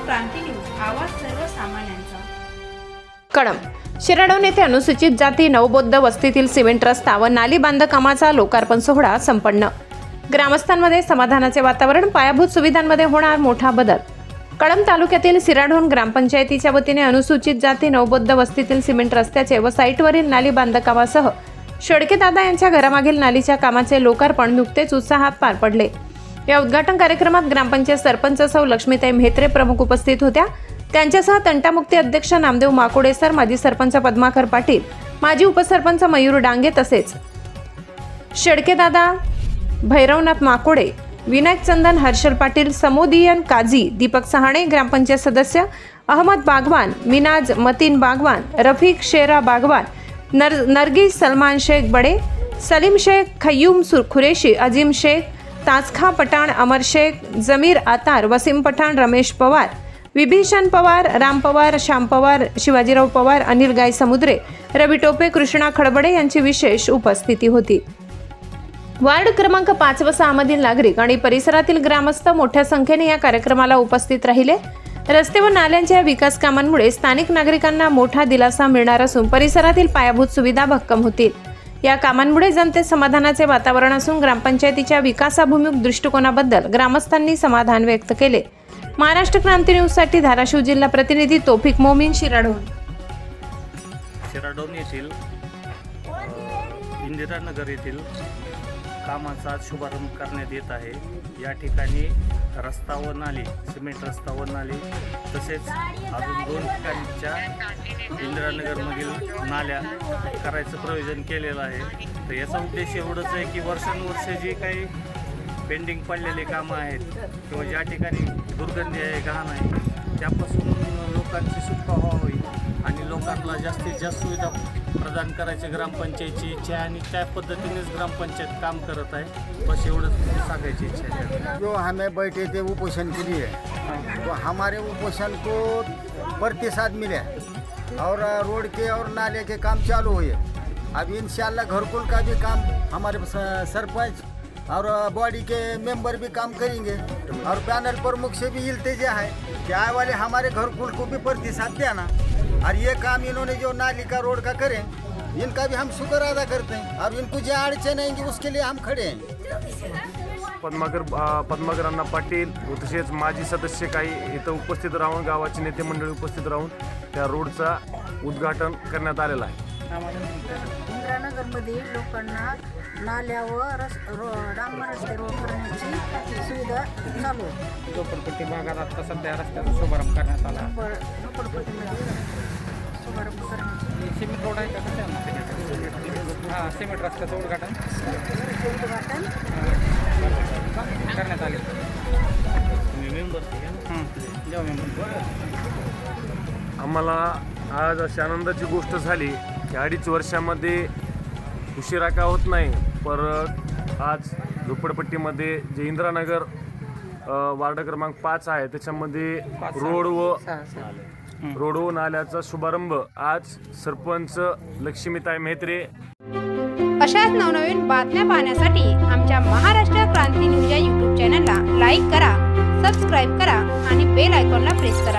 क्रांती news, आवाज सर्वसामान्यांचा। कळंब शिराडोन येथे अनुसूचित जाती नवबौद्ध वस्तीतील सिमेंट रस्ता व नाली बांधकामाचा लोकार्पण सोहळा संपन्न। ग्रामस्थांमध्ये समाधानाचे वातावरण, पायाभूत सुविधांमध्ये होणार मोठा बदल। कळंब तालुक्यातील शिराडोन ग्रामपंचायतीच्या वतीने अनुसूचित जाती नवबौद्ध वस्तीतील सिमेंट रस्त्याचे व साईटवरील नाली बांधकामासह शेळकेदादा यांच्या घरामागील नालीच्या कामाचे लोकार्पण नुकतेच उत्साहात पार पडले। या उद्घाटन कार्यक्रमात ग्रामपंचायत सरपंच सौ लक्ष्मीताई म्हेत्रे प्रमुख उपस्थित होत्या। त्यांच्यासह तंटामुक्ती अध्यक्ष नामदेव माकोडे सर, माजी सरपंच पद्माकर पाटील, माजी उपसरपंच मयूर डांगे तसेच शेळकेदादा, भैरवनाथ माकोडे, विनायक चंदन, हर्षल पाटील, समोदियन काझी, दीपक सहाणे, ग्रामपंचायत सदस्य अहमद बागवान, मिनाज मतीन बागवान, रफीक शेरा बागवान, नरगिस सलमान शेख बडे, सलीम शेख, खय्यूम खुरेशी, अजीम शेख, ताजखा पठाण, अमर शेख, जमीर आतार, वसीम पठाण, रमेश पवार, विभीषण पवार, राम पवार, श्याम पवार, शिवाजीराव पवार, अनिल गाय समुद्रे, रवी टोपे, कृष्णा खडबडे यांची विशेष उपस्थिती होती। वार्ड क्रमांक 5 व 6 मधील नागरिक आणि परिसरातील ग्रामस्थ मोठ्या संख्येने या कार्यक्रमाला उपस्थित राहिले। रस्ते व नाल्यांच्या विकास कामांमुळे स्थानिक नागरिकांना मोठा दिलासा मिळणार असून परिसरातील पायाभूत सुविधा भक्कम होतील। या कामांमुळे जनतेत समाधानाचे वातावरण असून ग्रामपंचायतीच्या विकासाभिमुख दृष्टिकोनाबद्दल ग्रामस्थांनी समाधान व्यक्त केले। महाराष्ट्र क्रांती न्यूज साठी धाराशिव जिल्हा प्रतिनिधी तौफिक मोमीन, शिराडोन येथील इंदिरानगर येथील कामाचा शुभारंभ करण्यात येत आहे। या ठिकाणी रस्ता व नाली, सिमेंट रस्ता व नाली, तसेच अजून 2 ठिकाणच्या इंदिरानगरमधील नाल्या करायचं प्रयोजन केलेलं आहे। तर याचा उद्देश एवढंच आहे की वर्षानुवर्षे जी काही पेंडिंग पडलेले कामं आहेत किंवा ज्या ठिकाणी दुर्गंधी आहे, घाण आहे, त्यापासून लोकांची सुटका व्हावी आणि लोकांना जास्तीत जास्त सुविधा प्रदान करायची ग्रामपंचायतची इच्छा आहे आणि त्या पद्धतीनेच ग्रामपंचायत काम करत आहे। बस एवढंच सांगायची इच्छा है। जो हमें बैठे थे उपोषण के लिए, तो हमारे उपोषण को प्रतिसाद मिला और रोड के और नाले के काम चालू हुए। अब इंशाल्लाह घरकुल का भी काम हमारे सरपंच और बॉडी के मेंबर भी काम करेंगे और पैनल प्रमुख से भी इल्तिजा है कि आए वाले हमारे घरकुल को भी प्रतिसाद देना और ये काम इन्होंने जो नाली का रोड का करें, इनका भी हम शुक्र अदा करते हैं। अब इनको जो अड़चन आएंगी उसके लिए हम खड़े हैं। पद्माकर अण्णा पाटील व तसेच माजी सदस्य काही इथं उपस्थित राहून, गावाचे नेते मंडळी उपस्थित राहून त्या रोडचा उद्घाटन करण्यात आलेला आहे। इंदिरानगरमध्ये लोकांना नाल्या व डांबर रस्ते रोड करण्याची सुविधा चालू आहे। झोपडपट्टी भागात आता सध्या रस्त्याचा शुभारंभ करण्यात आला। झोपडपट्टीमध्ये शुभारंभ करण्याची सिमेंट रोड आहे का? हां, सिमेंट रस्त्याचं उद्घाटन करण्यात आले। आम्हाला आज अशी आनंदाची गोष्ट झाली की 2.5 वर्षामध्ये उशिरा का होत नाही, परत आज झोपडपट्टीमध्ये जे इंदिरानगर वार्ड क्रमांक 5 आहे त्याच्यामध्ये रोड व नाल्याचा शुभारंभ आज सरपंच लक्ष्मीताई म्हेत्रे। अशाच नवनवीन बातम्या पाहण्यासाठी आमच्या महाराष्ट्र क्रांती न्यूज या YouTube चॅनलला लाईक करा, सबस्क्राईब करा आणि बेल आयकॉनला प्रेस करा।